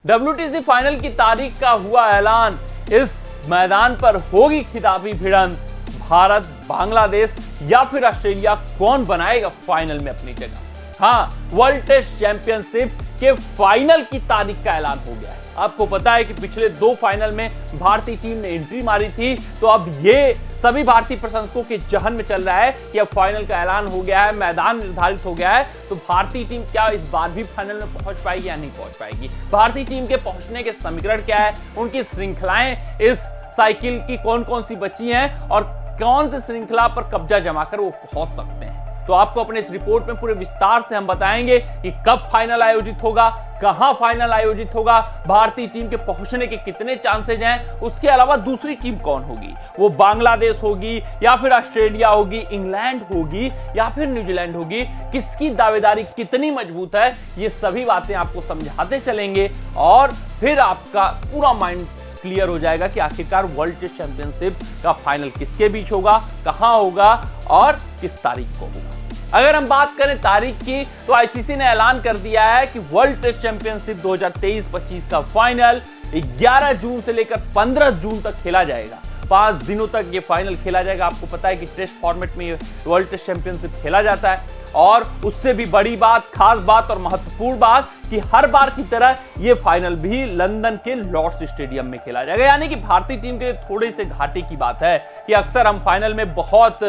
WTC final की तारीख का हुआ ऐलान। इस मैदान पर होगी खिताबी भिड़ंत। भारत, बांग्लादेश या फिर ऑस्ट्रेलिया, कौन बनाएगा फाइनल में अपनी जगह? हाँ, वर्ल्ड टेस्ट चैंपियनशिप के फाइनल की तारीख का ऐलान हो गया है। आपको पता है कि पिछले 2 फाइनल में भारतीय टीम ने एंट्री मारी थी, तो अब ये सभी भारतीय प्रशंसकों के जहन में चल रहा है कि अब फाइनल का ऐलान हो गया है, मैदान निर्धारित हो गया है, तो भारतीय टीम क्या इस बार भी फाइनल में पहुंच पाएगी या नहीं पहुंच पाएगी? भारतीय टीम के पहुंचने के समीकरण क्या है, उनकी श्रृंखलाएं इस साइकिल की कौन कौन सी बची हैं और कौन सी श्रृंखला पर कब्जा जमाकर वो पहुंच सकते हैं? तो आपको अपने इस रिपोर्ट में पूरे विस्तार से हम बताएंगे कि कब फाइनल आयोजित होगा, कहां फाइनल आयोजित होगा, भारतीय टीम के पहुंचने के कितने चांसेज हैं, उसके अलावा दूसरी टीम कौन होगी, वो बांग्लादेश होगी या फिर ऑस्ट्रेलिया होगी, इंग्लैंड होगी या फिर न्यूजीलैंड होगी, किसकी दावेदारी कितनी मजबूत है, ये सभी बातें आपको समझाते चलेंगे और फिर आपका पूरा माइंड क्लियर हो जाएगा कि आखिरकार वर्ल्ड टेस्ट चैंपियनशिप का फाइनल किसके बीच होगा, कहां होगा और किस तारीख को होगा। अगर हम बात करें तारीख की, तो आईसीसी ने ऐलान कर दिया है कि वर्ल्ड टेस्ट चैंपियनशिप 2023-25 का फाइनल 11 जून से लेकर 15 जून तक खेला जाएगा। 5 दिनों तक ये फाइनल खेला जाएगा। आपको पता है कि टेस्ट फॉर्मेट में वर्ल्ड टेस्ट चैंपियनशिप खेला जाता है और उससे भी बड़ी बात, खास बात और महत्वपूर्ण बात कि हर बार की तरह ये फाइनल भी लंदन के लॉर्ड्स स्टेडियम में खेला जाएगा। यानी कि भारतीय टीम के लिए थोड़ी से घाटे की बात है कि अक्सर हम फाइनल में बहुत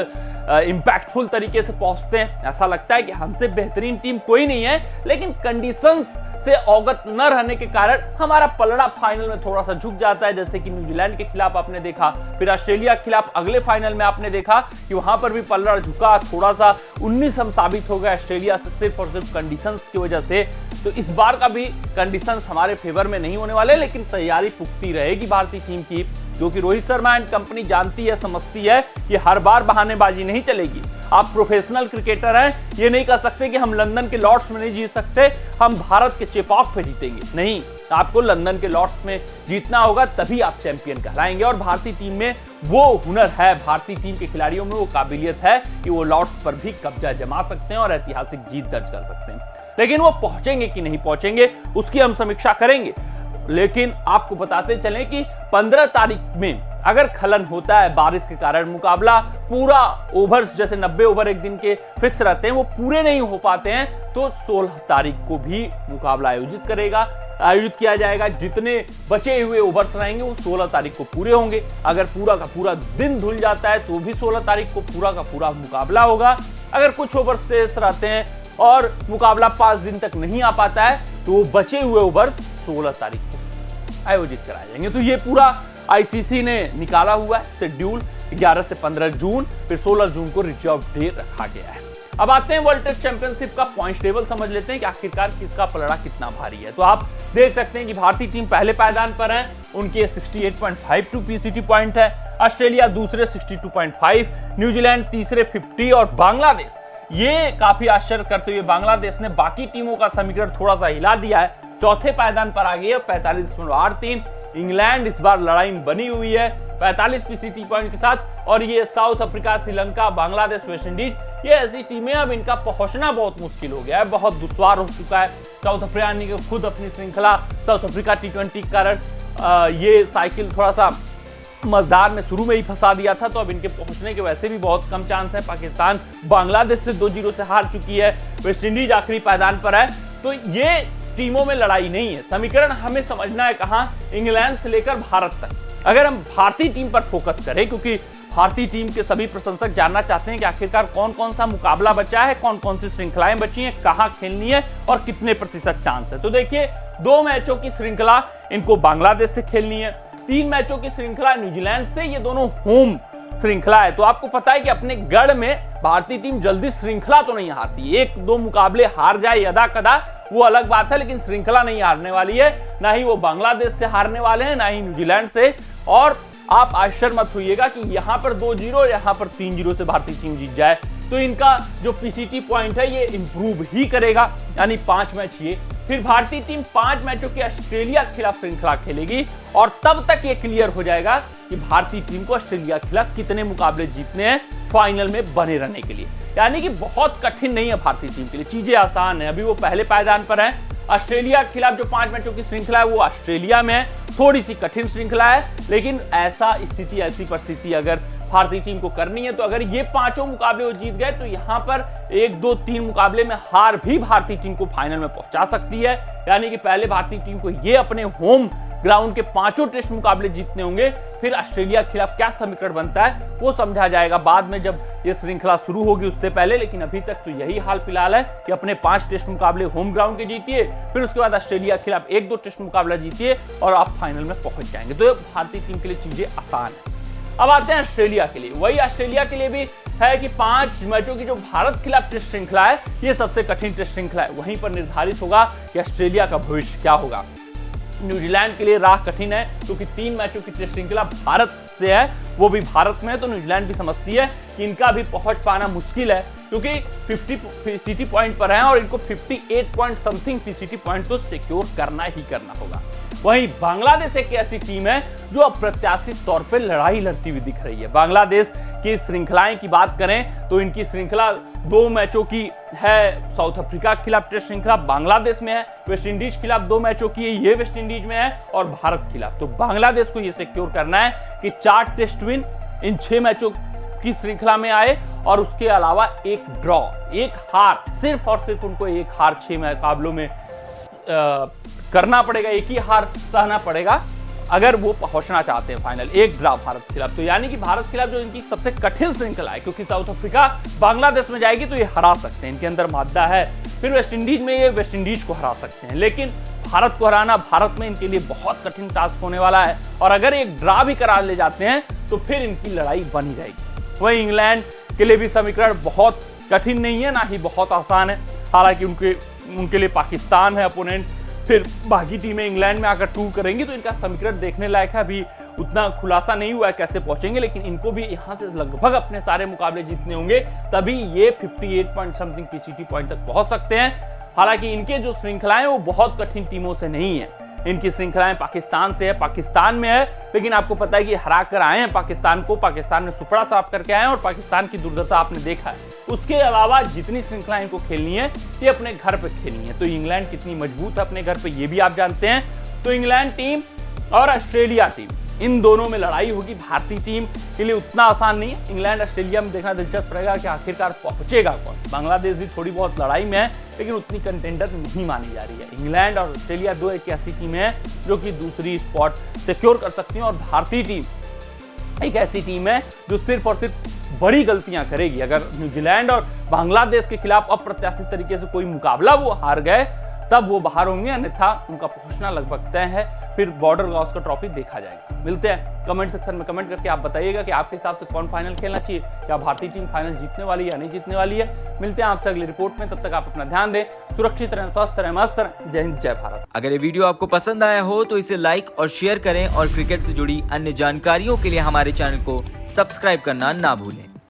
इंपैक्टफुल तरीके से पहुंचते हैं, ऐसा लगता है कि हमसे बेहतरीन टीम कोई नहीं है, लेकिन कंडीशंस से अवगत न रहने के कारण हमारा पलड़ा फाइनल में थोड़ा सा झुक जाता है। जैसे कि न्यूजीलैंड के खिलाफ आपने देखा, फिर ऑस्ट्रेलिया के खिलाफ अगले फाइनल में आपने देखा कि वहां पर भी पलड़ा झुका, थोड़ा सा 19 हम साबित हो गया ऑस्ट्रेलिया से सिर्फ और सिर्फ कंडीशंस की वजह से। तो इस बार का भी कंडीशंस हमारे फेवर में नहीं होने वाले, लेकिन तैयारी पुख्ती रहेगी भारतीय टीम की, क्योंकि रोहित शर्मा एंड कंपनी जानती है, समझती है कि हर बार बहानेबाजी नहीं चलेगी। आप प्रोफेशनल क्रिकेटर हैं, ये नहीं कह सकते कि हम लंदन के लॉर्ड्स में नहीं जीत सकते, हम भारत के चेपॉक पे जीतेंगे। नहीं, आपको लंदन के लॉर्ड्स में जीतना होगा, तभी आप चैंपियन कहलाएंगे। और भारतीय टीम में वो हुनर है, भारतीय टीम के खिलाड़ियों में वो काबिलियत है कि वो लॉर्ड्स पर भी कब्जा जमा सकते हैं और ऐतिहासिक जीत दर्ज कर सकते हैं। लेकिन वो पहुंचेंगे कि नहीं पहुंचेंगे, उसकी हम समीक्षा करेंगे। लेकिन आपको बताते चलें कि 15 तारीख में अगर खलन होता है बारिश के कारण, मुकाबला पूरा ओवर्स जैसे 90 ओवर एक दिन के फिक्स रहते हैं, वो पूरे नहीं हो पाते हैं, तो 16 तारीख को भी मुकाबला आयोजित किया जाएगा। जितने बचे हुए ओवर्स रहेंगे वो 16 तारीख को पूरे होंगे। अगर पूरा का पूरा दिन धुल जाता है तो भी 16 तारीख को पूरा का पूरा मुकाबला होगा। अगर कुछ ओवर शेष रहते हैं और मुकाबला 5 दिन तक नहीं आ पाता है, तो बचे हुए ओवर्स 16 तारीख को आयोजित कराए जाएंगे। तो ये पूरा आईसीसी ने निकाला हुआ है शेड्यूल। 11 से 15 जून, फिर 16 जून को रिजर्व डे रखा गया है। अब आते हैं वर्ल्ड टेस्ट चैंपियनशिप का पॉइंट टेबल समझ लेते हैं कि आखिरकार किसका पलड़ा कितना भारी है। तो आप देख सकते हैं कि भारतीय टीम पहले पायदान पर है, उनके 68.52 पीसीटी पॉइंट है, ऑस्ट्रेलिया दूसरे 62.5, न्यूजीलैंड तीसरे 50 और बांग्लादेश, ये काफी आश्चर्य करते हुए बांग्लादेश ने बाकी टीमों का समीकरण थोड़ा सा हिला दिया है, चौथे पायदान पर आ गई है 45.83। इंग्लैंड इस बार लड़ाई में बनी हुई है 45 पीसीटी पॉइंट के साथ, और ये south Africa, Sri Lanka, Bangladesh, West Indies, ये ऐसी टीमें अब इनका पहुंचना बहुत मुश्किल हो गया है, बहुत दुश्वार हो चुका है। साउथ अफ्रीका ने खुद अपनी श्रृंखला साउथ अफ्रीका T20 के कारण ये साइकिल थोड़ा सा मजदार में शुरू में ही फंसा दिया था, तो अब इनके पहुंचने के वैसे भी बहुत कम चांस है। पाकिस्तान बांग्लादेश से 2-0 से हार चुकी है, वेस्ट इंडीज आखिरी पायदान पर है, तो ये टीमों में लड़ाई नहीं है। समीकरण हमें समझना है कहां, इंग्लैंड से लेकर भारत तक। अगर हम भारतीय टीम पर फोकस करें, क्योंकि भारतीय टीम के सभी प्रशंसक जानना चाहते हैं कि आखिरकार कौन कौन सा मुकाबला बचा है, कौन कौन सी श्रृंखलाएं बची हैं, कहां खेलनी है और कितने प्रतिशत चांस है। तो देखिए, 2 मैचों की श्रृंखला इनको बांग्लादेश से खेलनी है, 3 मैचों की श्रृंखला न्यूजीलैंड से, ये दोनों होम श्रृंखला है। तो आपको पता है कि अपने गढ़ में भारतीय टीम जल्दी श्रृंखला तो नहीं हारती, 1-2 मुकाबले हार जाए यदा कदा वो अलग बात है, लेकिन श्रृंखला नहीं हारने वाली है, ना ही वो बांग्लादेश से हारने वाले हैं, ना ही न्यूजीलैंड से। और आप आश्चर्य मत होइएगा कि यहां पर 2-0, यहां पर 3-0 से भारतीय टीम जीत जाए, तो इनका जो पीसीटी पॉइंट है ये इंप्रूव ही करेगा, यानी 5 मैच ये। फिर भारतीय टीम 5 मैचों की ऑस्ट्रेलिया के खिलाफ श्रृंखला खेलेगी और तब तक ये क्लियर हो जाएगा कि भारतीय टीम को ऑस्ट्रेलिया के खिलाफ कितने मुकाबले जीतने हैं फाइनल में बने रहने के लिए। यानी कि बहुत कठिन नहीं है भारतीय टीम के लिए, चीजें आसान है। अभी वो पहले पायदान पर है, ऑस्ट्रेलिया के खिलाफ जो 5 मैचों की श्रृंखला है वो ऑस्ट्रेलिया में है, थोड़ी सी कठिन श्रृंखला है, लेकिन ऐसी परिस्थिति अगर भारतीय टीम को करनी है तो अगर ये 5 मुकाबले वो जीत गए तो यहां पर 1, 2, 3 मुकाबले में हार भी भारतीय टीम को फाइनल में पहुंचा सकती है। यानी कि पहले भारतीय टीम को ये अपने होम ग्राउंड के 5 टेस्ट मुकाबले जीतने होंगे, फिर ऑस्ट्रेलिया के खिलाफ क्या समीकरण बनता है वो समझा जाएगा बाद में जब ये श्रृंखला शुरू होगी उससे पहले। लेकिन अभी तक तो यही हाल फिलहाल है कि अपने 5 टेस्ट मुकाबले होम ग्राउंड के जीतिए, फिर उसके बाद ऑस्ट्रेलिया के खिलाफ 1, 2 टेस्ट मुकाबला जीतिए और आप फाइनल में पहुंच जाएंगे। तो भारतीय टीम के लिए चीजें आसान है। अब आते हैं ऑस्ट्रेलिया के लिए। वही ऑस्ट्रेलिया के लिए भी है कि 5 मैचों की जो भारत के खिलाफ टेस्ट श्रृंखला है ये सबसे कठिन टेस्ट श्रृंखला है। वहीं पर निर्धारित होगा कि ऑस्ट्रेलिया का भविष्य क्या होगा। न्यूजीलैंड के लिए राह कठिन है क्योंकि 3 मैचों की टेस्ट श्रृंखला भारत से है, वो भी भारत में है, तो न्यूजीलैंड भी समझती है कि इनका भी पहुंच पाना मुश्किल है क्योंकि 50 पीसीटी पॉइंट पर है और इनको 58 पॉइंट समथिंग पीसीटी पॉइंट तो सिक्योर करना ही करना होगा। वहीं बांग्लादेश एक ऐसी टीम है जो अप्रत्याशित तौर पर लड़ाई लड़ती हुई दिख रही है। बांग्लादेश की श्रृंखलाएं की बात करें तो इनकी श्रृंखला 2 मैचों की है, साउथ अफ्रीका के खिलाफ टेस्ट श्रृंखला बांग्लादेश में है, वेस्ट इंडीज के खिलाफ 2 मैचों की है, ये वेस्ट इंडीज में है, और भारत के खिलाफ। तो बांग्लादेश को ये सिक्योर करना है कि 4 टेस्ट विन इन 6 मैचों की श्रृंखला में आए और उसके अलावा 1 ड्रॉ, 1 हार, सिर्फ और सिर्फ उनको 1 हार 6 मुकाबलों में करना पड़ेगा, 1 ही हार सहना पड़ेगा अगर वो पहुंचना चाहते हैं फाइनल। 1 ड्रॉ भारत के खिलाफ, तो यानी कि भारत के खिलाफ जो इनकी सबसे कठिन श्रृंखला है, क्योंकि साउथ अफ्रीका बांग्लादेश में जाएगी तो ये हरा सकते हैं, इनके अंदर मादा है। फिर वेस्ट इंडीज में ये वेस्ट इंडीज को हरा सकते हैं, लेकिन भारत को हराना भारत में इनके लिए बहुत कठिन टास्क होने वाला है। और अगर 1 ड्रॉ भी करा ले जाते हैं तो फिर इनकी लड़ाई बनी रहेगी। वहीं इंग्लैंड के लिए भी समीकरण बहुत कठिन नहीं है, ना ही बहुत आसान है। हालांकि उनके लिए पाकिस्तान है अपोनेंट, फिर बाकी टीमें इंग्लैंड में आकर टूर करेंगी, तो इनका समीकरण देखने लायक है। अभी उतना खुलासा नहीं हुआ है कैसे पहुंचेंगे, लेकिन इनको भी यहां से लगभग अपने सारे मुकाबले जीतने होंगे, तभी ये 58 पॉइंट समथिंग पीसीटी पॉइंट तक पहुंच सकते हैं। हालांकि इनके जो श्रृंखलाएं वो बहुत कठिन टीमों से नहीं है, इनकी श्रृंखलाएं पाकिस्तान से है, पाकिस्तान में है, लेकिन आपको पता है कि हरा कर आए हैं पाकिस्तान को, पाकिस्तान में सुपड़ा साफ करके आए हैं और पाकिस्तान की दुर्दशा आपने देखा है। उसके अलावा जितनी श्रृंखलाएं इनको खेलनी है ये अपने घर पे खेलनी है। तो इंग्लैंड कितनी मजबूत है अपने घर पे ये भी आप जानते हैं। तो इंग्लैंड टीम और ऑस्ट्रेलिया टीम, इन दोनों में लड़ाई होगी। भारतीय टीम के लिए उतना आसान नहीं है। इंग्लैंड ऑस्ट्रेलिया में देखना दिलचस्प रहेगा कि आखिरकार पहुंचेगा कौन। बांग्लादेश भी थोड़ी बहुत लड़ाई में है, लेकिन उतनी कंटेंडर नहीं मानी जा रही है। इंग्लैंड और ऑस्ट्रेलिया 2 एक ऐसी टीमें हैं जो कि दूसरी स्पॉट सिक्योर कर सकती हैं, और भारतीय टीम एक ऐसी टीम है जो सिर्फ और सिर्फ बड़ी गलतियां करेगी। अगर न्यूजीलैंड और बांग्लादेश के खिलाफ अप्रत्याशित तरीके से कोई मुकाबला वो हार गए तब वो बाहर होंगे, अन्यथा उनका पहुंचना लगभग तय है। फिर बॉर्डर गावस्कर ट्रॉफी देखा जाएगा। मिलते हैं कमेंट सेक्शन में, कमेंट करके आप बताइएगा कि आपके हिसाब से कौन फाइनल खेलना चाहिए, क्या भारतीय टीम फाइनल जीतने वाली है या नहीं जीतने वाली है। मिलते हैं आपसे अगली रिपोर्ट में, तब तक आप अपना ध्यान दें, सुरक्षित रहें, स्वस्थ रहें, मस्त रहें। जय हिंद, जय भारत। अगर ये वीडियो आपको पसंद आया हो तो इसे लाइक और शेयर करें और क्रिकेट से जुड़ी अन्य जानकारियों के लिए हमारे चैनल को सब्सक्राइब करना ना भूलें।